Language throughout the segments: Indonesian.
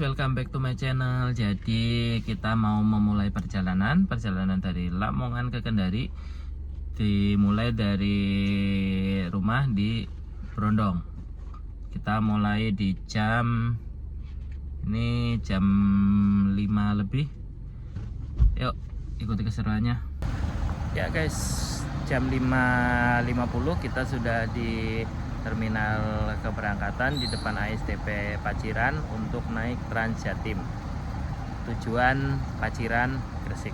welcome back to my channel. Jadi kita mau memulai perjalanan dari Lamongan ke Kendari. Dimulai dari rumah di Brondong. Kita mulai di jam 5 lebih. Yuk ikuti keseruannya. Ya guys, jam 5.50 kita sudah di terminal keberangkatan di depan ASDP Paciran untuk naik Trans Jatim. Tujuan Paciran, Gresik.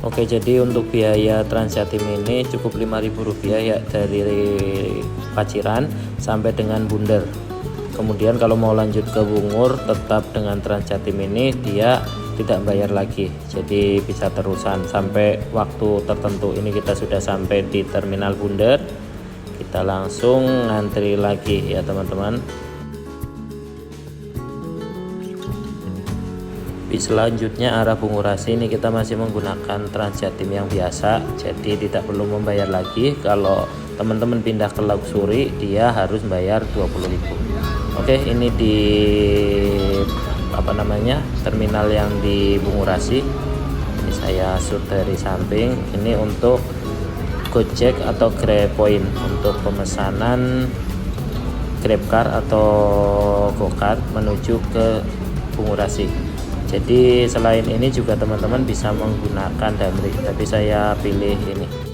Oke, jadi untuk biaya Trans Jatim ini cukup Rp5.000 ya dari Paciran sampai dengan Bunder. Kemudian kalau mau lanjut ke Bungur tetap dengan Trans Jatim ini dia tidak bayar lagi. Jadi bisa terusan sampai waktu tertentu. Ini kita sudah sampai di Terminal Bunder. Kita langsung ngantri lagi ya teman-teman. Selanjutnya arah Bungurasi ini kita masih menggunakan Trans Jatim yang biasa, jadi tidak perlu membayar lagi. Kalau teman-teman pindah ke Luxury dia harus bayar 20.000. Oke, ini di terminal yang di Bungurasi. Ini saya shoot dari samping. Ini untuk Gojek atau GrabPoint untuk pemesanan GrabCar atau GoCar menuju ke Bungurasi. Jadi selain ini juga teman-teman bisa menggunakan Damri, tapi saya pilih ini.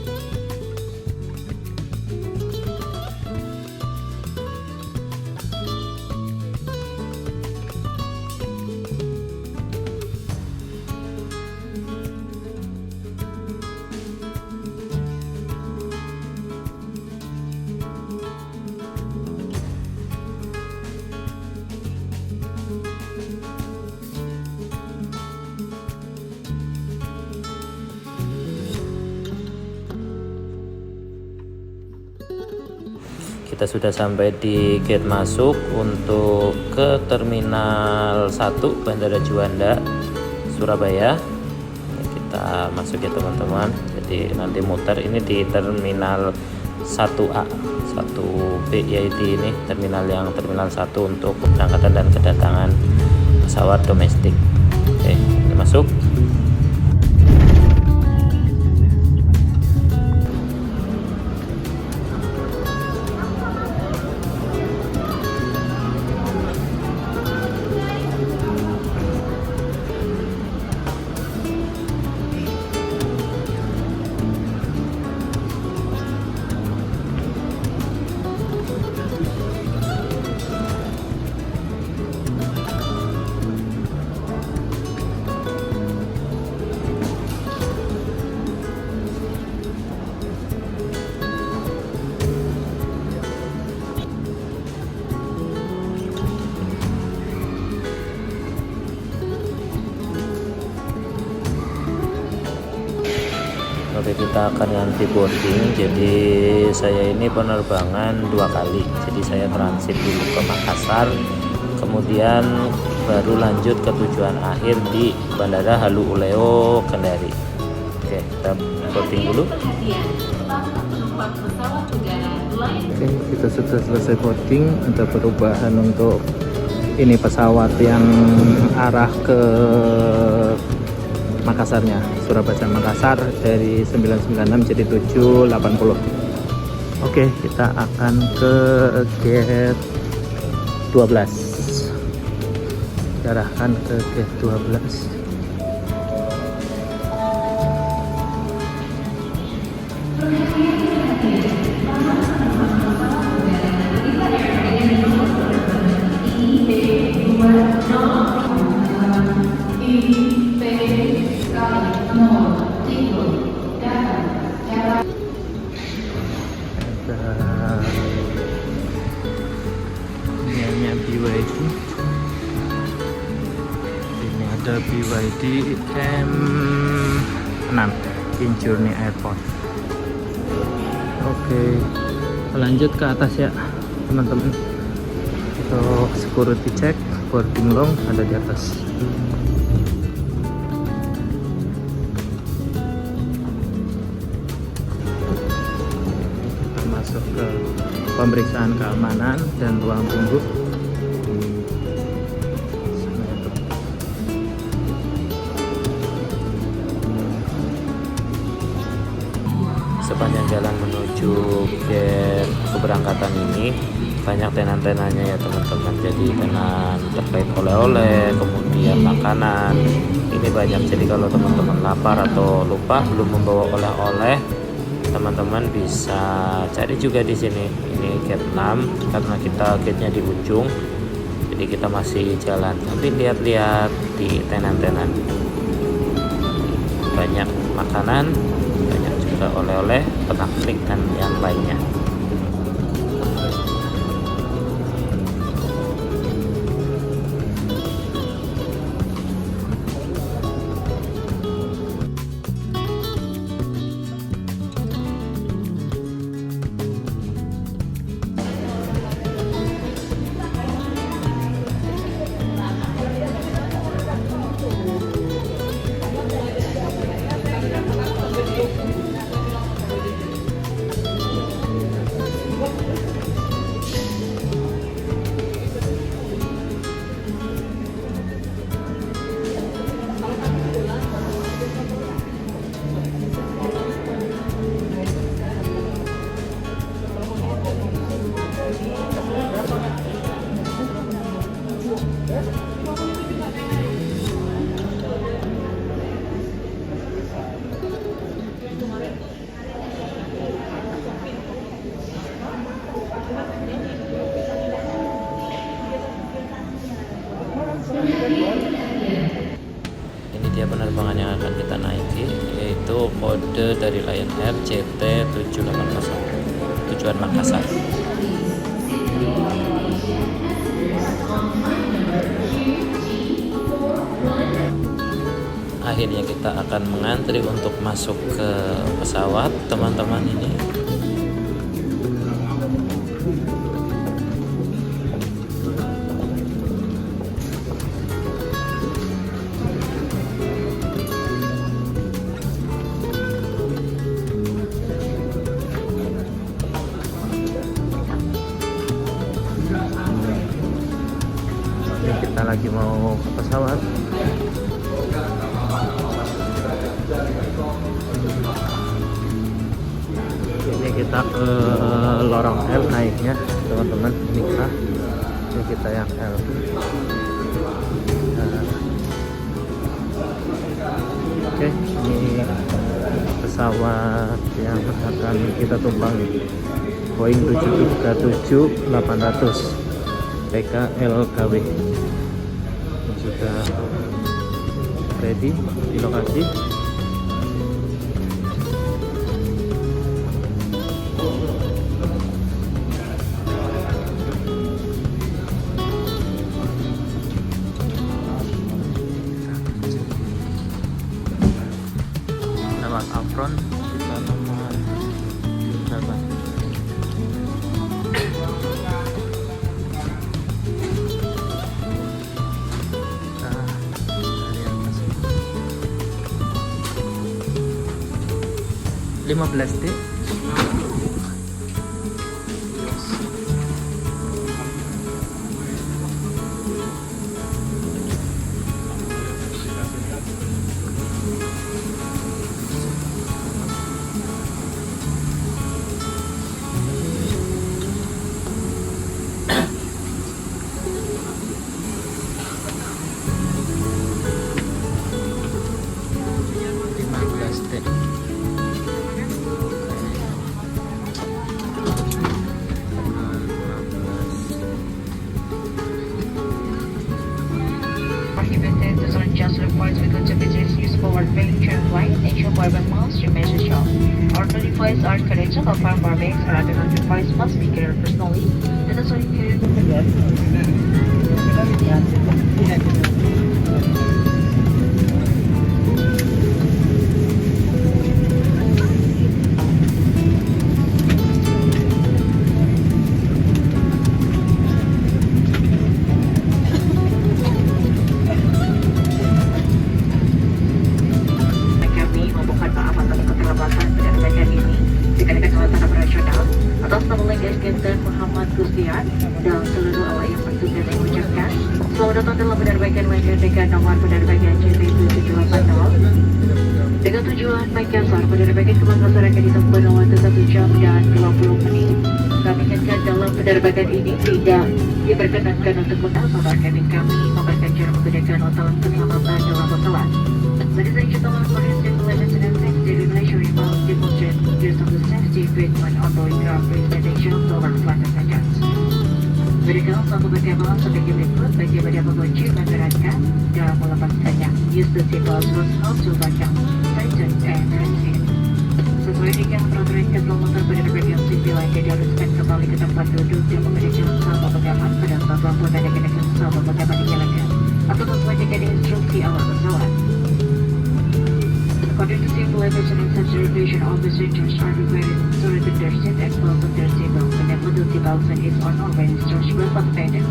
Kita sudah sampai di gate masuk untuk ke Terminal 1 Bandara Juanda Surabaya. Kita masuk ya teman-teman. Jadi nanti muter ini di Terminal 1A 1B yaitu ini terminal 1 untuk keberangkatan dan kedatangan pesawat domestik. Oke, ini masuk. Oke, kita akan ganti boarding. Jadi saya ini penerbangan 2 kali. Jadi saya transit dulu ke Makassar, kemudian baru lanjut ke tujuan akhir di Bandara Halu Oleo Kendari. Oke, kita boarding dulu. Oke, kita sudah selesai boarding. Ada perubahan untuk ini pesawat yang arah ke Makassarnya, Surabaya Makassar dari 996 jadi 780. Oke, kita akan ke gate 12. Diarahkan ke gate 12. BYD. Ini ada BYD M6 Injourney Airport. Oke, lanjut ke atas ya teman-teman. Untuk security check, boarding long ada di atas. Kita masuk ke pemeriksaan keamanan dan ruang tunggu. Sepanjang jalan menuju gate keberangkatan ini banyak tenan-tenannya ya teman-teman. Jadi tenan terkait oleh-oleh, kemudian makanan ini banyak. Jadi kalau teman-teman lapar atau lupa belum membawa oleh-oleh, teman-teman bisa cari juga di sini. Ini gate 6 karena kita gate-nya di ujung, jadi kita masih jalan. Tapi lihat-lihat di tenan-tenan banyak makanan, banyak juga oleh-oleh, pernak-pernik dan yang lainnya. Ini dia penerbangan yang akan kita naiki, yaitu kode dari Lion Air JT780 tujuan Makassar. Akhirnya kita akan mengantri untuk masuk ke pesawat teman-teman ini. Kita lagi mau ke pesawat. Ini kita ke lorong L naiknya teman-teman. Ini kita yang L. Oke, ini pesawat yang akan kita tumpangi, Boeing 737-800 PKLKW. Sudah ready di lokasi. Lewat apron kita nomor berapa? Lima 15D. Just reports we go to business use forward paying train flight, ensure carbon miles remains shop. Our notifies are correct to confirm our bags and other notifies must be carried personally. Let us only carry Atas nama Legas Kapten Muhammad Gustian dan seluruh awak yang bertugas saya ucapkan selamat datang dalam penerbangan Malaysia dengan nomor penerbangan JT780 dengan tujuan Makassar. Penerbangan ke Makassar akan ditempuh dalam waktu 1 jam dan 20 menit. Kami ingatkan dalam penerbangan ini tidak diperkenankan untuk menambah kabin kami memberikan cara menggunakan hotelan keselamatan dalam pesawat. Ladies and gentlemen, for your simple emergency and safety, Malaysia involves demonstrate use of the safety equipment ongoing ground presentations over flight attendants. Berikan satu bagaimana sebagai berikut bagi pada pengunjung masyarakat dalam melepaskannya. Use the seatbelt first help to backup, tighten and transit. Sesuai dengan peraturan keselamatan penerbangan sipil yang diharuskan kembali ke tempat duduk dan memberikan sabuk pengaman pada saat lampu tanda kenakan sabuk pengaman dinyalakan atau sesuai dengan instruksi awak pesawat. According to civil aviation and safety regulation, all passengers are required to return their seat and close their seatbelt whenever the seatbelt sign is on or when instruction suspended.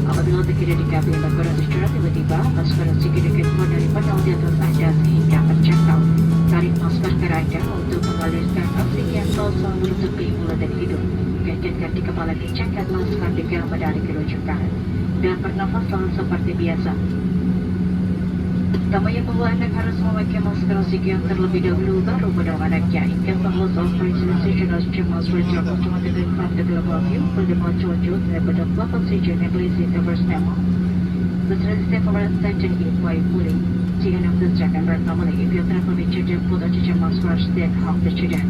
Apabila terkira di kabin berkurang secara tiba-tiba, masker security keluar dari panel di atas Anda sehingga terjangkau. Tarik masker ke Anda untuk mengalirkan oksigen selalu menutupi mulut dan hidung. Kaitkan di kepala dicangkat masker dengan medali kerujukan dan bernafaslah seperti biasa. Tamu yang membawa anak harus memakai masker oksigen terlebih dahulu baru membawa anaknya. In the host of presentation as Chimas Raja automatically from the global view for the mutual truth and the blood oxygen and release the first memo. The resistant for attention is why fully. Jika anda akan normally if you travel with children put a Chimas first then half the children.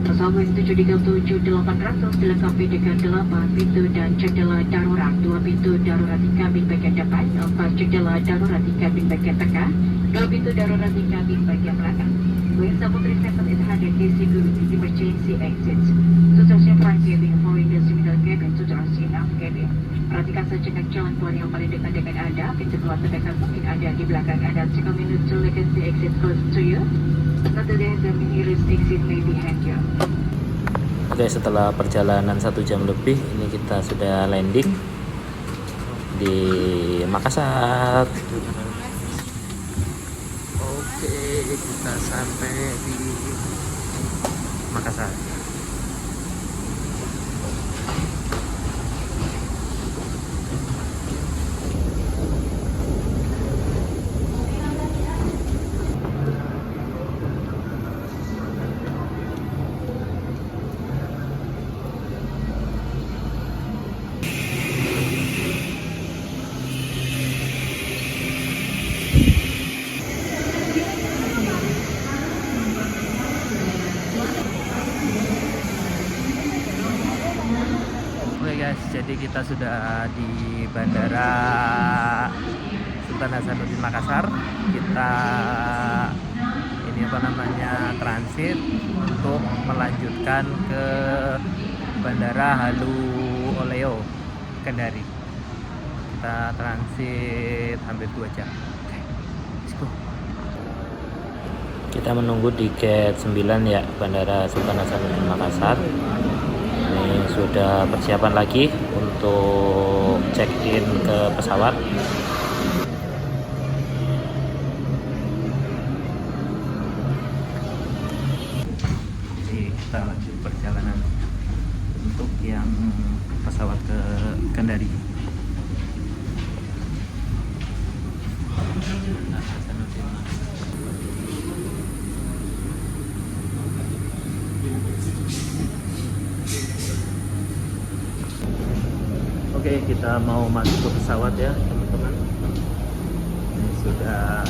Pesawat Boeing 737-800 dilengkapi dengan 8 pintu dan jendela darurat, 2 pintu darurat di kabin bagian depan, 4 jendela darurat di kabin bagian tengah, 2 pintu darurat di kabin bagian belakang. Boeing 737 is handed the security emergency exits. Succession front cabin following the similar cabin to the enough cabin. Perhatikan sejenak jalan keluar yang paling dekat dengan Anda, pintu keluar terdekat mungkin ada di belakang Anda. Jika minute to legacy exit close to you, not the nearest exit may be behind you. Oke, setelah perjalanan 1 jam lebih, ini kita sudah landing di Makassar. Oke, kita sampai di Makassar. Jadi kita sudah di Bandara Sultan Hasanuddin Makassar. Kita ini transit untuk melanjutkan ke Bandara Halu Oleo Kendari. Kita transit hampir 2 jam. Oke, let's go. Kita menunggu di gate 9 ya, Bandara Sultan Hasanuddin Makassar. Ini sudah persiapan lagi untuk check-in ke pesawat. Jadi kita lanjut perjalanan untuk yang pesawat ke Kendari. Oke, kita mau masuk ke pesawat ya teman-teman. Ini sudah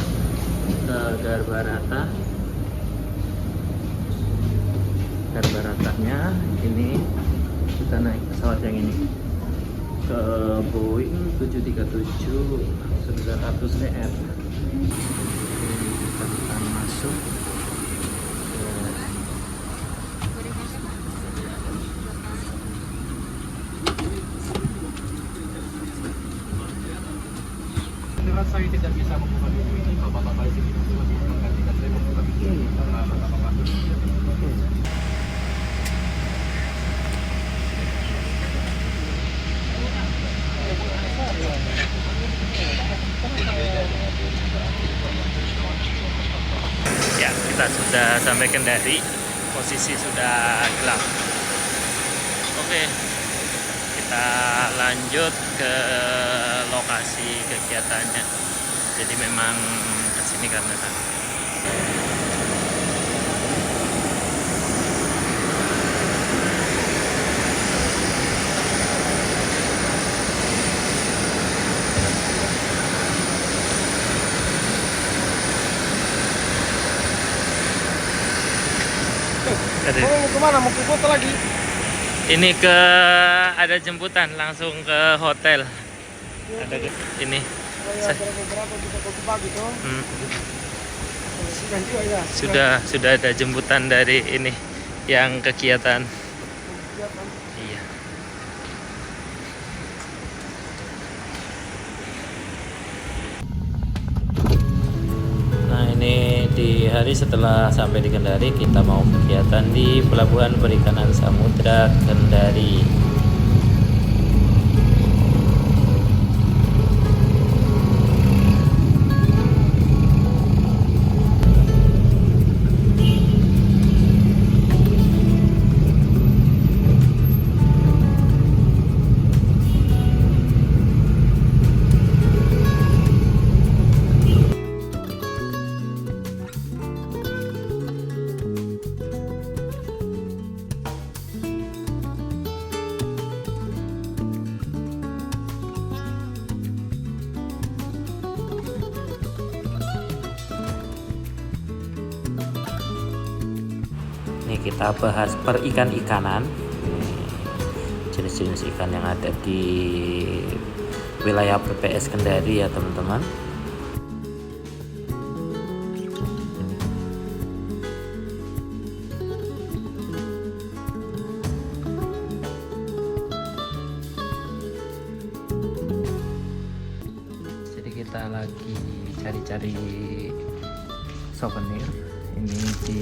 ke Garbarata. Garbaratanya ini kita naik pesawat yang ini ke Boeing 737-900ER. Kita akan masuk saya tidak bisa membuka pintu ini, bapak-bapak di sini menggantikan saya membuka pintu ini karena bapak-bapak. Ya, kita sudah sampai Kendari, posisi sudah gelap. Oke, kita lanjut ke lokasi kegiatannya. Jadi memang kesini karena kan. Mau kemana? Mau ke kota lagi? Ini ke ada jemputan langsung ke hotel. Ada ini. Berapa kita ke pagi tuh? Sudah ada jemputan dari ini yang kegiatan. Iya. Nah, ini di hari setelah sampai di Kendari, kita mau kegiatan di Pelabuhan Perikanan Samudra Kendari. Ini kita bahas perikan-ikanan, jenis-jenis ikan yang ada di wilayah PPS Kendari ya teman-teman. Jadi kita lagi cari-cari souvenir. Ini di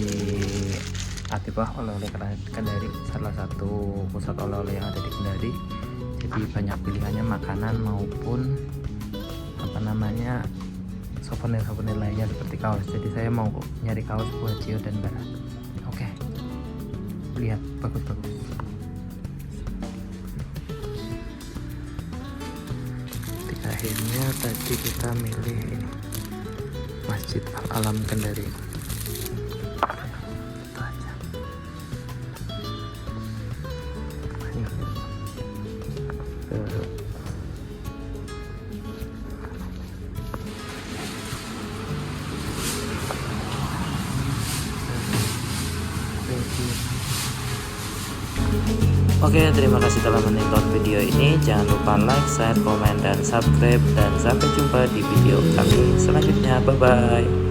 Atibah oleh-oleh Kendari, salah satu pusat oleh-oleh yang ada di Kendari. Jadi banyak pilihannya makanan maupun souvenir lainnya seperti kaos. Jadi saya mau nyari kaos buat Cio dan Bara. Oke, lihat bagus-bagus. Akhirnya tadi kita milih ini, Masjid Al-Alam Kendari. Oke, terima kasih telah menonton video ini. Jangan lupa like, share, komen, dan subscribe. Dan sampai jumpa di video kami selanjutnya. Bye-bye.